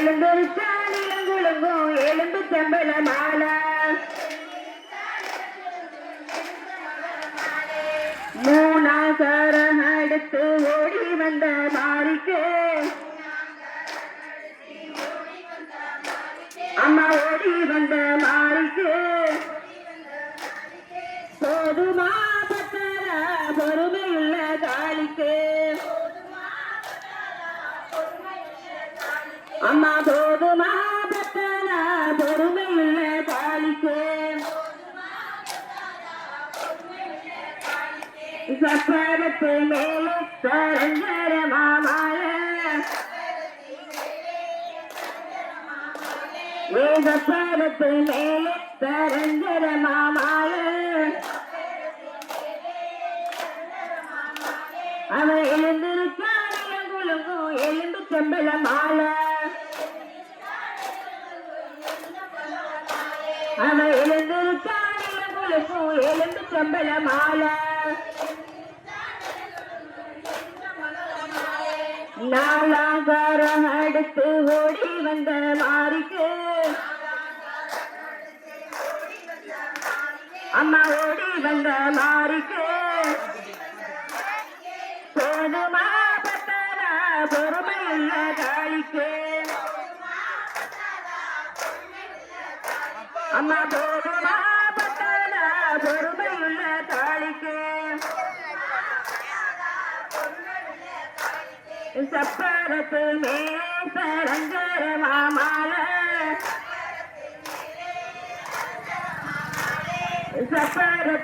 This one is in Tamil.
எழுந்திருச்சான் இளங்குழுங்கும் எலும்பு செம்பள மாலை மூணாசரம் அடுத்து ஓடி வந்த மாறிக்கு அம்மா ஓடி வந்த மாறிக்கு போதுமா பத்தர பொறுமையுள்ள காளிக்கு அம்மா போதுமா பத்தர பொறுமையுள்ள காளிக்கு சப்பரத்து மேலே சரஞ்சர மாமால சப்பரத்து மேலே சரஞ்சர மாமால அவன் எழுந்திருக்கான் இளங்குழுங்கும் எலும்பு செம்பள மாலை அவன் எழுந்திருக்கான் இளங்குழுங்கும் எலும்பு செம்பள மாலை நாலாகாரம் அடுத்து ஓடி வந்த மாறிக்கு அம்மா ஓடி வந்த மாறிக்கு போதுமா பத்தர பொறுமையுள்ள காளிக்கு அம்மா போதுமா பத்தர பொறுமையுள்ள காளிக்கு சப்பரத்து மேலே சரஞ்சர மாமால சப்பர